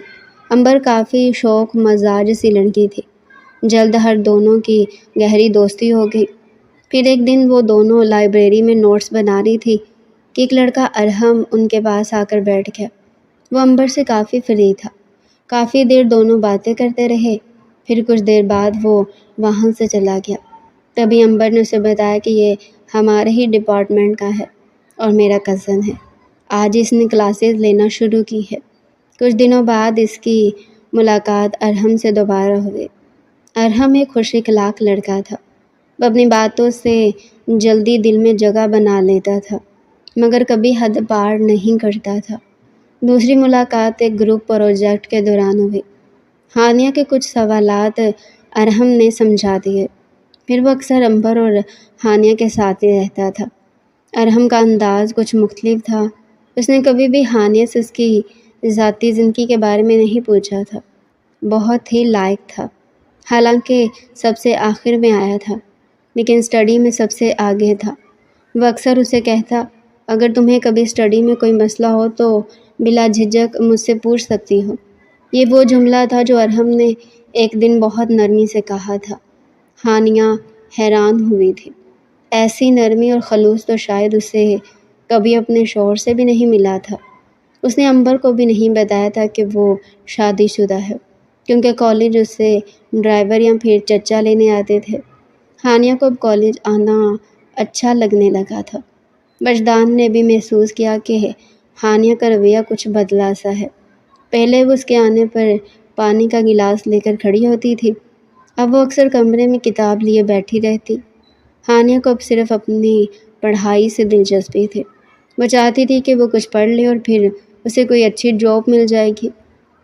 امبر کافی شوخ مزاج سی لڑکی تھی۔ جلد ہر دونوں کی گہری دوستی ہو گئی۔ پھر ایک دن وہ دونوں لائبریری میں نوٹس بنا رہی تھی کہ ایک لڑکا ارحم ان کے پاس آ کر بیٹھ گیا۔ وہ امبر سے کافی فری تھا۔ کافی دیر دونوں باتیں کرتے رہے۔ پھر کچھ دیر بعد وہ وہاں سے چلا گیا۔ تبھی امبر نے اسے بتایا کہ یہ ہمارے ہی ڈپارٹمنٹ کا ہے اور میرا کزن ہے۔ آج اس نے کلاسز لینا شروع کی ہے۔ کچھ دنوں بعد اس کی ملاقات ارحم سے دوبارہ ہوئی۔ ارحم ایک خوش اخلاق لڑکا تھا۔ وہ اپنی باتوں سے جلدی دل میں جگہ بنا لیتا تھا، مگر کبھی حد پار نہیں کرتا تھا۔ دوسری ملاقات ایک گروپ پروجیکٹ کے دوران ہوئی۔ ہانیہ کے کچھ سوالات ارحم نے سمجھا دیے۔ پھر وہ اکثر امبر اور ہانیہ کے ساتھ ہی رہتا تھا۔ ارحم کا انداز کچھ مختلف تھا۔ اس نے کبھی بھی ہانیہ سے اس کی ذاتی زندگی کے بارے میں نہیں پوچھا تھا۔ بہت ہی لائق تھا، حالانکہ سب سے آخر میں آیا تھا، لیکن اسٹڈی میں سب سے آگے تھا۔ وہ اکثر اسے کہتا، اگر تمہیں کبھی اسٹڈی میں کوئی مسئلہ ہو تو بلا جھجک مجھ سے پوچھ سکتی ہو۔ یہ وہ جملہ تھا جو ارحم نے ایک دن بہت نرمی سے کہا تھا۔ ہانیہ حیران ہوئی تھی۔ ایسی نرمی اور خلوص تو شاید اسے کبھی اپنے شوہر سے بھی نہیں ملا تھا۔ اس نے امبر کو بھی نہیں بتایا تھا کہ وہ شادی شدہ ہے، کیونکہ کالج اس سے ڈرائیور یا پھر چچا لینے آتے تھے۔ ہانیہ کو اب کالج آنا اچھا لگنے لگا تھا۔ وجدان نے بھی محسوس کیا کہ ہانیہ کا رویہ کچھ بدلا سا ہے۔ پہلے وہ اس کے آنے پر پانی کا گلاس لے کر کھڑی ہوتی تھی، اب وہ اکثر کمرے میں کتاب لیے بیٹھی رہتی۔ ہانیہ کو اب صرف اپنی پڑھائی سے دلچسپی تھی۔ وہ چاہتی تھی کہ وہ کچھ پڑھ لے اور پھر اسے کوئی اچھی جاب مل جائے گی۔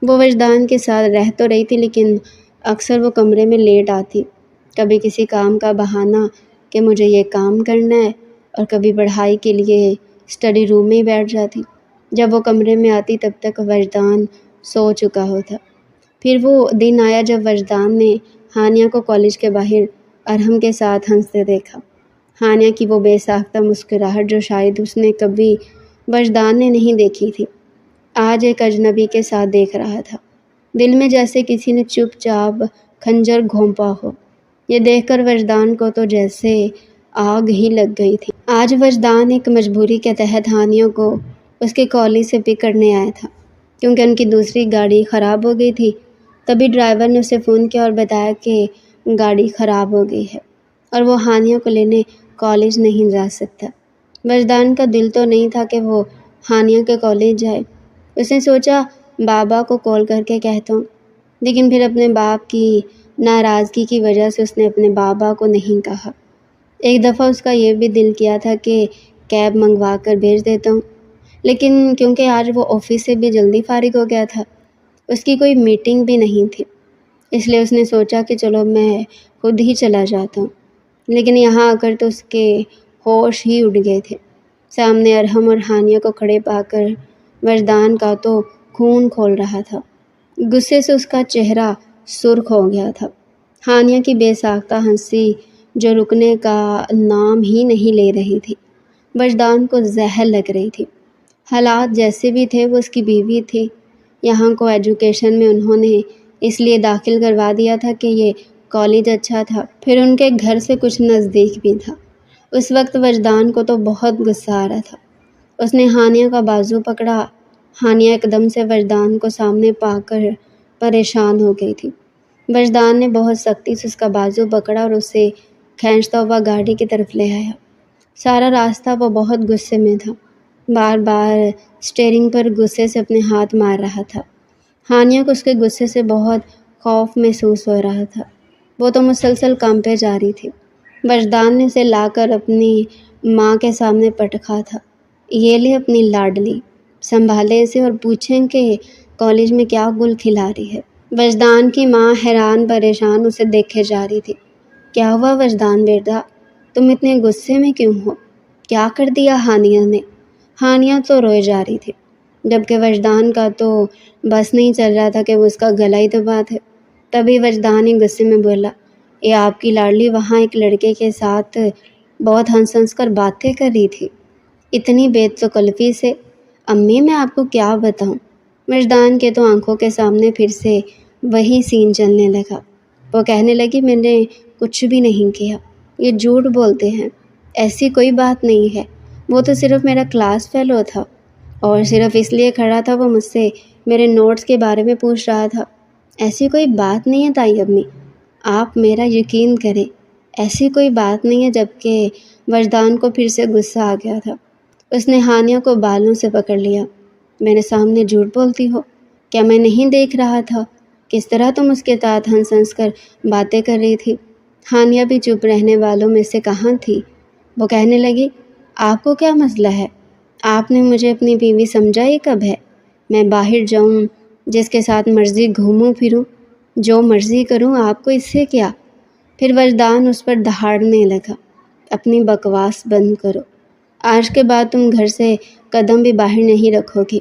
وہ وجدان کے ساتھ رہ تو رہی تھی، لیکن اکثر وہ کمرے میں لیٹ آتی، کبھی کسی کام کا بہانہ کہ مجھے یہ کام کرنا ہے، اور کبھی پڑھائی کے لیے اسٹڈی روم میں ہی بیٹھ جاتی۔ جب وہ کمرے میں آتی تب تک وجدان سو چکا ہوتا۔ پھر وہ دن آیا جب وجدان نے ہانیہ کو کالج کے باہر ارحم کے ساتھ ہنستے دیکھا۔ ہانیہ کی وہ بے ساختہ مسکراہٹ جو شاید اس نے کبھی وجدان نے نہیں دیکھی تھی۔ آج ایک اجنبی کے ساتھ دیکھ رہا تھا، دل میں جیسے کسی نے چپ چاپ خنجر گھونپا ہو۔ یہ دیکھ کر وجدان کو تو جیسے آگ ہی لگ گئی تھی۔ آج وجدان ایک مجبوری کے تحت ہانیہ کو اس کے کالج سے پک کرنے آیا تھا، کیونکہ ان کی دوسری گاڑی خراب ہو گئی تھی۔ تبھی ڈرائیور نے اسے فون کیا اور بتایا کہ گاڑی خراب ہو گئی ہے اور وہ ہانیہ کو لینے کالج نہیں جا سکتا۔ وجدان کا دل تو نہیں تھا کہ وہ ہانیہ کے کالج جائے۔ اس نے سوچا بابا کو کال کر کے کہتا ہوں، لیکن پھر اپنے باپ کی ناراضگی کی وجہ سے اس نے اپنے بابا کو نہیں کہا۔ ایک دفعہ اس کا یہ بھی دل کیا تھا کہ کیب منگوا کر بھیج دیتا ہوں، لیکن کیونکہ آج وہ آفس سے بھی جلدی فارغ ہو گیا تھا، اس کی کوئی میٹنگ بھی نہیں تھی، اس لیے اس نے سوچا کہ چلو میں خود ہی چلا جاتا ہوں۔ لیکن یہاں آ کر تو اس کے ہوش ہی اڑ گئے تھے۔ سامنے ارحم اور ہانیہ کو کھڑے پا کر وجدان کا تو خون کھول رہا تھا۔ غصے سے اس کا چہرہ سرخ ہو گیا تھا۔ ہانیہ کی بے ساختہ ہنسی جو رکنے کا نام ہی نہیں لے رہی تھی، وجدان کو زہر لگ رہی تھی۔ حالات جیسے بھی تھے وہ اس کی بیوی تھی۔ یہاں کو ایجوکیشن میں انہوں نے اس لیے داخل کروا دیا تھا کہ یہ کالج اچھا تھا، پھر ان کے گھر سے کچھ نزدیک بھی تھا۔ اس وقت وجدان کو تو بہت غصہ آ رہا تھا۔ اس نے ہانیہ کا بازو پکڑا۔ ہانیہ ایک دم سے وجدان کو سامنے پا کر پریشان ہو گئی تھی۔ وجدان نے بہت سختی سے اس کا بازو پکڑا اور اسے کھینچتا ہوا گاڑی کی طرف لے آیا۔ سارا راستہ وہ بہت غصے میں تھا، بار بار اسٹیئرنگ پر غصے سے اپنے ہاتھ مار رہا تھا۔ ہانیہ کو اس کے غصے سے بہت خوف محسوس ہو رہا تھا، وہ تو مسلسل کانپے جا رہی تھی۔ وجدان نے اسے لا کر اپنی ماں کے سامنے پٹکا تھا، یہ لے اپنی لاڈلی، سنبھالے اسے اور پوچھیں کہ کالج میں کیا گل کھلا رہی ہے۔ وجدان کی ماں حیران پریشان اسے دیکھے جا رہی تھی۔ کیا ہوا وجدان بیٹا، تم اتنے غصے میں کیوں ہو؟ کیا کر دیا ہانیہ نے؟ ہانیہ تو روئے جا رہی تھی، جبکہ وجدان کا تو بس نہیں چل رہا تھا کہ وہ اس کا گلا ہی دبا دے۔ تبھی وجدان ہی غصے میں بولا، یہ آپ کی لاڈلی وہاں ایک لڑکے کے ساتھ بہت ہنس کر باتیں کر رہی تھی، اتنی بے تکلفی سے۔ امی میں آپ کو کیا بتاؤں؟ وجدان کے تو آنکھوں کے سامنے پھر سے وہی سین چلنے لگا۔ وہ کہنے لگی میں نے کچھ بھی نہیں کیا، یہ جھوٹ بولتے ہیں، ایسی کوئی بات نہیں ہے، وہ تو صرف میرا کلاس فیلو تھا اور صرف اس لیے کھڑا تھا، وہ مجھ سے میرے نوٹس کے بارے میں پوچھ رہا تھا۔ ایسی کوئی بات نہیں ہے تائی امی، آپ میرا یقین کریں، ایسی کوئی بات نہیں ہے۔ جبکہ وجدان کو پھر سے غصہ آ گیا تھا۔ اس نے ہانیہ کو بالوں سے پکڑ لیا۔ میرے سامنے جھوٹ بولتی ہو؟ کیا میں نہیں دیکھ رہا تھا کس طرح تم اس کے ساتھ ہنس کر باتیں کر رہی تھی؟ ہانیہ بھی چپ رہنے والوں میں سے کہاں تھی۔ وہ کہنے لگی، آپ کو کیا مسئلہ ہے؟ آپ نے مجھے اپنی بیوی سمجھا یہ کب ہے؟ میں باہر جاؤں، جس کے ساتھ مرضی گھوموں پھروں، جو مرضی کروں، آپ کو اس سے کیا؟ پھر وجدان اس پر دہاڑنے لگا، اپنی بکواس بند کرو، آج کے بعد تم گھر سے قدم بھی باہر نہیں رکھو گی۔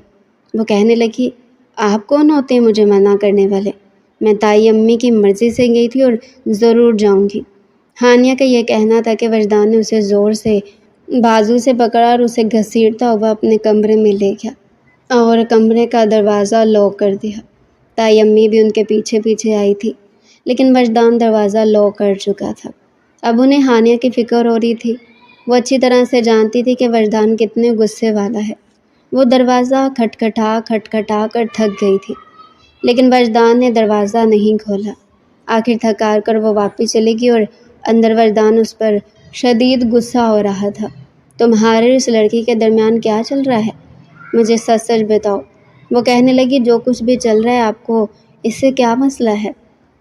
وہ کہنے لگی، آپ کون ہوتے ہیں مجھے منع کرنے والے؟ میں تائی امی کی مرضی سے گئی تھی اور ضرور جاؤں گی۔ ہانیہ کا یہ کہنا تھا کہ وجدان نے اسے زور سے بازو سے پکڑا اور اسے گھسیٹتا ہوا اپنے کمرے میں لے گیا اور کمرے کا دروازہ لاک کر دیا۔ تائی امی بھی ان کے پیچھے پیچھے آئی تھی، لیکن وجدان دروازہ لاک کر چکا تھا۔ اب انہیں ہانیہ کی فکر ہو رہی تھی۔ وہ اچھی طرح سے جانتی تھی کہ وجدان کتنے غصے والا ہے۔ وہ دروازہ کھٹکھٹا کر تھک گئی تھی، لیکن وجدان نے دروازہ نہیں کھولا۔ آخر تھک ہار کر وہ واپس چلی گئی اور اندر وجدان اس پر شدید غصہ ہو رہا تھا۔ تمہارے اور اس لڑکی کے درمیان کیا چل رہا ہے؟ مجھے سچ سچ بتاؤ۔ وہ کہنے لگی، جو کچھ بھی چل رہا ہے آپ کو اس سے کیا مسئلہ ہے؟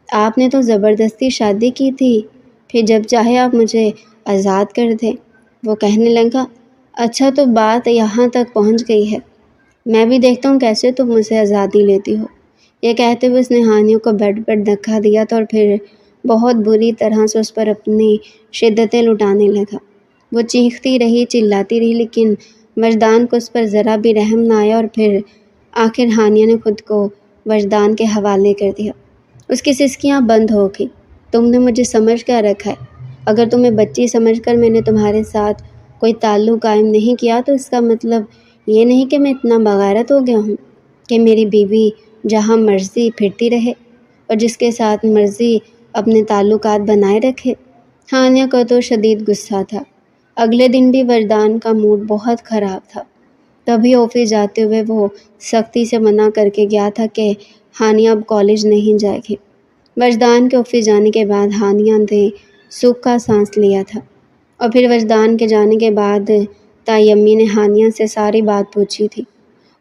آپ نے تو زبردستی شادی کی تھی، پھر جب چاہے آپ مجھے آزاد کر دیں۔ وہ کہنے لگا، اچھا تو بات یہاں تک پہنچ گئی ہے، میں بھی دیکھتا ہوں کیسے تم مجھ سے آزادی لیتی ہو۔ یہ کہتے ہوئے اس نے ہانیہ کو بیڈ پر دھکا دیا تھا اور پھر بہت بری طرح سے اس پر اپنی شدتیں لٹانے لگا۔ وہ چیختی رہی، چلاتی رہی، لیکن وجدان کو اس پر ذرا بھی رحم نہ آیا اور پھر آخر ہانیہ نے خود کو وجدان کے حوالے کر دیا۔ اس کی سسکیاں بند ہو گئی۔ تم نے مجھے سمجھ کیا رکھا ہے؟ اگر تمہیں بچی سمجھ کر میں نے تمہارے ساتھ کوئی تعلق قائم نہیں کیا تو اس کا مطلب یہ نہیں کہ میں اتنا بغیرت ہو گیا ہوں۔ کہ میری بیوی جہاں مرضی پھرتی رہے اور جس کے ساتھ مرضی اپنے تعلقات بنائے رکھے۔ ہانیہ کو تو شدید غصہ تھا۔ اگلے دن بھی وردان کا موڈ بہت خراب تھا۔ تبھی آفس جاتے ہوئے وہ سختی سے منع کر کے گیا تھا کہ ہانیہ اب کالج نہیں جائے گی۔ وردان کے آفس جانے کے بعد ہانیہ نے سکھ کا سانس لیا تھا، اور پھر وردان کے جانے کے بعد تائی امی نے ہانیہ سے ساری بات پوچھی تھی،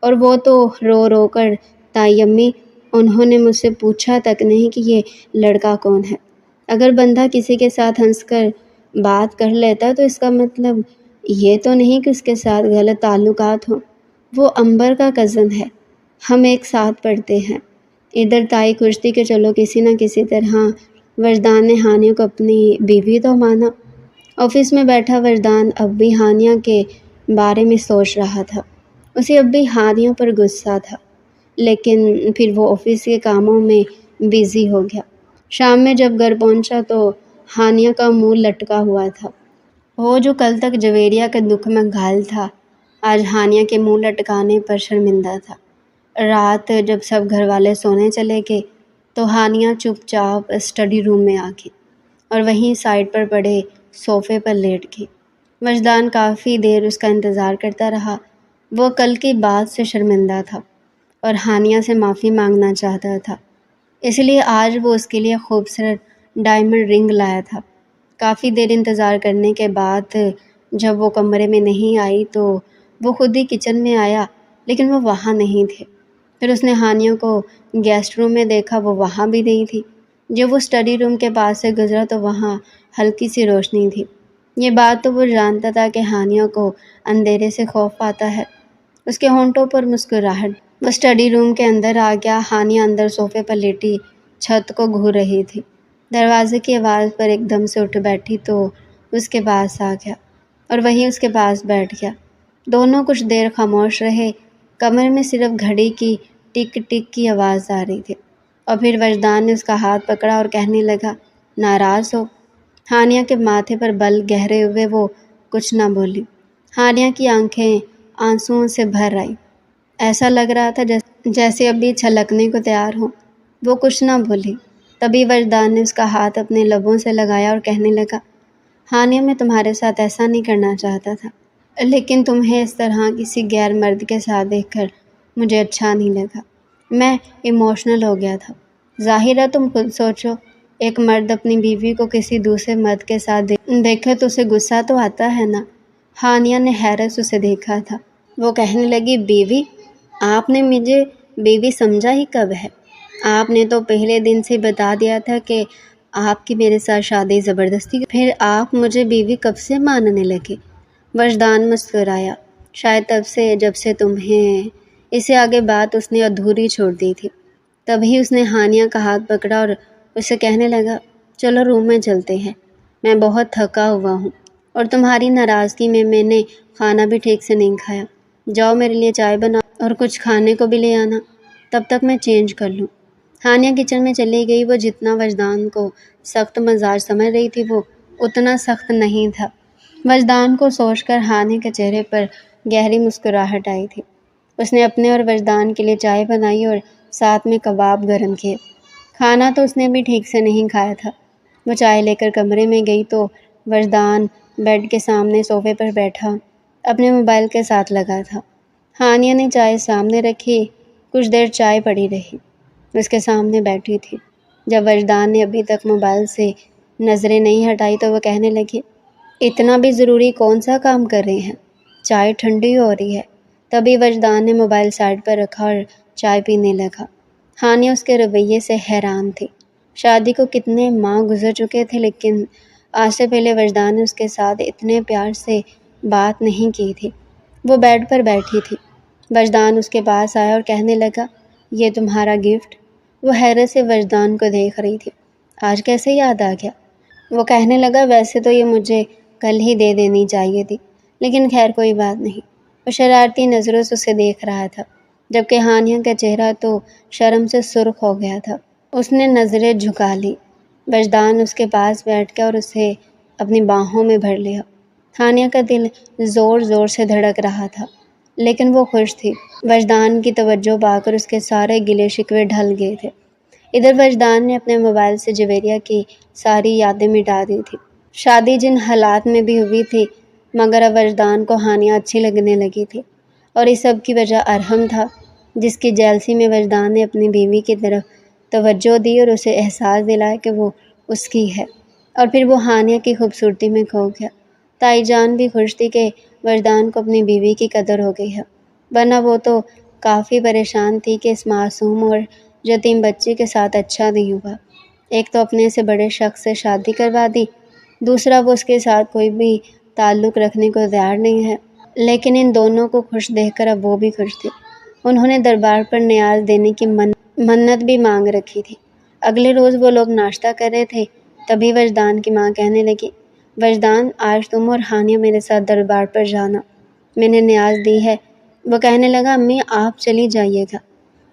اور وہ تو رو رو کر تائی امی انہوں نے مجھ سے پوچھا تک نہیں کہ یہ لڑکا کون ہے۔ اگر بندہ کسی کے ساتھ ہنس کر بات کر لیتا تو اس کا مطلب یہ تو نہیں کہ اس کے ساتھ غلط تعلقات ہوں۔ وہ امبر کا کزن ہے، ہم ایک ساتھ پڑھتے ہیں۔ ادھر تائی خوش تھی کہ چلو کسی نہ کسی طرح وردان نے ہانیہ کو اپنی بیوی تو مانا۔ آفس میں بیٹھا وردان اب بھی ہانیہ کے بارے میں سوچ رہا تھا۔ اسے اب بھی ہانیہ پر غصہ تھا، لیکن پھر وہ آفس کے کاموں میں بیزی ہو گیا۔ شام میں جب گھر پہنچا تو ہانیہ کا منہ لٹکا ہوا تھا۔ وہ جو کل تک جویریہ کے دکھ میں گھائل تھا، آج ہانیہ کے منہ لٹکانے پر شرمندہ تھا۔ رات جب سب گھر والے سونے چلے گئے تو ہانیہ چپ چاپ اسٹڈی روم میں آ گئی اور وہیں سائڈ پر پڑے صوفے پر لیٹ گئی۔ وجدان کافی دیر اس کا انتظار کرتا رہا۔ وہ کل کی بات سے شرمندہ تھا اور ہانیہ سے معافی مانگنا چاہتا تھا، اس لیے آج وہ اس کے لیے خوبصورت ڈائمنڈ رنگ لایا تھا۔ کافی دیر انتظار کرنے کے بعد جب وہ کمرے میں نہیں آئی تو وہ خود ہی کچن میں آیا، لیکن وہ وہاں نہیں تھے۔ پھر اس نے ہانیہ کو گیسٹ روم میں دیکھا، وہ وہاں بھی نہیں تھی۔ جب وہ اسٹڈی روم کے پاس سے گزرا تو وہاں ہلکی سی روشنی تھی۔ یہ بات تو وہ جانتا تھا کہ ہانیہ کو اندھیرے سے خوف آتا ہے۔ اس کے ہونٹوں پر مسکراہٹ۔ وہ اسٹڈی روم کے اندر آ گیا۔ ہانیہ اندر صوفے پر لیٹی چھت کو گھور رہی تھی۔ دروازے کی آواز پر ایک دم سے اٹھ بیٹھی تو اس کے پاس آ گیا اور وہیں اس کے پاس بیٹھ گیا۔ دونوں کچھ دیر خاموش رہے۔ کمرے میں صرف گھڑی کی ٹک ٹک کی آواز آ رہی تھی، اور پھر وجدان نے اس کا ہاتھ پکڑا اور کہنے لگا، ناراض ہو؟ ہانیہ کے ماتھے پر بل گہرے ہوئے وہ کچھ نہ بولی۔ ہانیہ کی آنکھیں آنسوؤں سے بھر آئیں۔ ایسا لگ رہا تھا جیسے ابھی چھلکنے کو تیار ہو۔ وہ کچھ نہ بولی۔ تبھی وجدان نے اس کا ہاتھ اپنے لبوں سے لگایا اور کہنے لگا، ہانیہ میں تمہارے ساتھ ایسا نہیں کرنا چاہتا تھا، لیکن تمہیں اس طرح کسی غیر مرد کے ساتھ دیکھ کر مجھے اچھا نہیں لگا۔ میں ایموشنل ہو گیا تھا۔ ظاہر ہے تم خود سوچو، ایک مرد اپنی بیوی کو کسی دوسرے مرد کے ساتھ دیکھے تو اسے غصہ تو آتا ہے نا۔ ہانیہ نے حیرت سے اسے دیکھا تھا۔ وہ کہنے لگی، بیوی؟ آپ نے مجھے بیوی سمجھا ہی کب ہے؟ آپ نے تو پہلے دن سے بتا دیا تھا کہ آپ کی میرے ساتھ شادی زبردستی، پھر آپ مجھے بیوی کب سے ماننے لگے؟ وجدان مسکرایا، شاید تب سے جب سے تمہیں۔ اس سے آگے بات اس نے ادھوری چھوڑ دی تھی۔ تبھی اس نے ہانیہ کا ہاتھ پکڑا اور اسے کہنے لگا، چلو روم میں چلتے ہیں، میں بہت تھکا ہوا ہوں، اور تمہاری ناراضگی میں میں نے کھانا بھی ٹھیک سے نہیں کھایا۔ جاؤ میرے لیے چائے بناؤ اور کچھ کھانے کو بھی لے آنا، تب تک میں چینج کر لوں۔ ہانیہ کچن میں چلی گئی۔ وہ جتنا وجدان کو سخت مزاج سمجھ رہی تھی وہ اتنا سخت نہیں تھا۔ وجدان کو سوچ کر ہانیہ کے چہرے پر گہری مسکراہٹ آئی تھی۔ اس نے اپنے اور وجدان کے لیے چائے بنائی اور ساتھ میں کباب گرم کیے۔ کھانا تو اس نے بھی ٹھیک سے نہیں کھایا تھا۔ وہ چائے لے کر کمرے میں گئی تو وجدان بیڈ کے سامنے صوفے پر بیٹھا اپنے موبائل کے ساتھ لگا تھا۔ ہانیہ نے چائے سامنے رکھی، کچھ دیر چائے پڑی رہی، اس کے سامنے بیٹھی تھی۔ جب وجدان نے ابھی تک موبائل سے نظریں نہیں ہٹائی تو وہ کہنے لگی، اتنا بھی ضروری کون سا کام کر رہی ہیں؟ چائے ٹھنڈی ہو رہی ہے۔ تبھی وجدان نے موبائل سائڈ پر رکھا اور چائے پینے لگا۔ ہانیہ اس کے رویے سے حیران تھی۔ شادی کو کتنے ماہ گزر چکے تھے، لیکن آج سے پہلے وجدان نے اس کے ساتھ اتنے پیار سے بات نہیں کی تھی۔ وہ بیڈ پر بیٹھی تھی۔ وجدان اس کے پاس آیا اور کہنے لگا، یہ تمہارا گفٹ؟ وہ حیرت سے وجدان کو دیکھ رہی تھی۔ آج کیسے یاد آ گیا؟ وہ کہنے لگا، ویسے تو یہ مجھے کل ہی دے دینی چاہیے تھی، لیکن خیر کوئی بات نہیں۔ وہ شرارتی نظروں سے اسے دیکھ رہا تھا، جبکہ ہانیہ کا چہرہ تو شرم سے سرخ ہو گیا تھا۔ اس نے نظریں جھکا لی۔ وجدان اس کے پاس بیٹھ گیا اور اسے اپنی باہوں میں بھر لیا۔ ہانیہ کا دل زور زور سے دھڑک رہا تھا۔ لیکن وہ خوش تھی۔ وجدان کی توجہ پا کر اس کے سارے گلے شکوے ڈھل گئے تھے۔ ادھر وجدان نے اپنے موبائل سے جویریہ کی ساری یادیں مٹا دی تھی۔ شادی جن حالات میں بھی ہوئی تھی، مگر اب وجدان کو ہانیہ اچھی لگنے لگی تھی، اور اس سب کی وجہ ارحم تھا، جس کی جیلسی میں وجدان نے اپنی بیوی کی طرف توجہ دی اور اسے احساس دلایا کہ وہ اس کی ہے، اور پھر وہ ہانیہ کی خوبصورتی میں کھو گیا۔ تائی جان بھی خوش تھی کہ وجدان کو اپنی بیوی کی قدر ہو گئی ہے، ورنہ وہ تو کافی پریشان تھی کہ اس معصوم اور یتیم بچے کے ساتھ اچھا نہیں ہوا۔ ایک تو اپنے سے بڑے شخص سے شادی کروا دی، دوسرا وہ اس کے ساتھ کوئی بھی تعلق رکھنے کو تیار نہیں ہے۔ لیکن ان دونوں کو خوش دیکھ کر اب وہ بھی خوش تھی۔ انہوں نے دربار پر نیاز دینے کی منت بھی مانگ رکھی تھی۔ اگلے روز وہ لوگ ناشتہ کر رہے تھے، تبھی وجدان کی ماں کہنے لگی، وجدان آج تم اور ہانیہ میرے ساتھ دربار پر جانا، میں نے نیاز دی ہے۔ وہ کہنے لگا، امی آپ چلی جائیے گا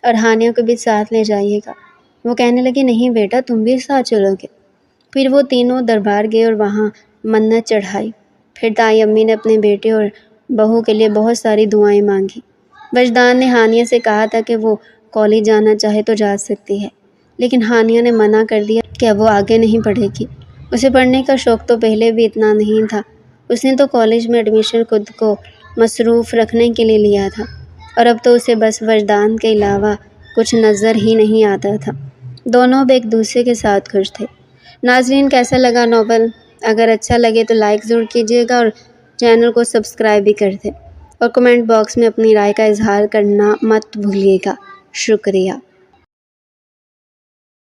اور ہانیہ کو بھی ساتھ لے جائیے گا۔ وہ کہنے لگی، نہیں بیٹا تم بھی ساتھ چلو گے۔ پھر وہ تینوں دربار گئے اور وہاں منت چڑھائی۔ پھر تائی امی نے اپنے بیٹے اور بہو کے لیے بہت ساری دعائیں مانگی۔ وجدان نے ہانیہ سے کہا تھا کہ وہ کالج جانا چاہے تو جا سکتی ہے، لیکن ہانیہ نے منع کر دیا کہ وہ آگے نہیں پڑھے گی۔ اسے پڑھنے کا شوق تو پہلے بھی اتنا نہیں تھا، اس نے تو کالج میں ایڈمیشن خود کو مصروف رکھنے کے لیے لیا تھا، اور اب تو اسے بس وجدان کے علاوہ کچھ نظر ہی نہیں آتا تھا۔ دونوں اب ایک دوسرے کے ساتھ خوش تھے۔ ناظرین، کیسا لگا ناول؟ اگر اچھا لگے تو لائک ضرور کیجیے گا اور چینل کو سبسکرائب بھی کر دیں، اور کمنٹ باکس میں اپنی رائے کا اظہار کرنا مت بھولیے گا۔ شکریہ۔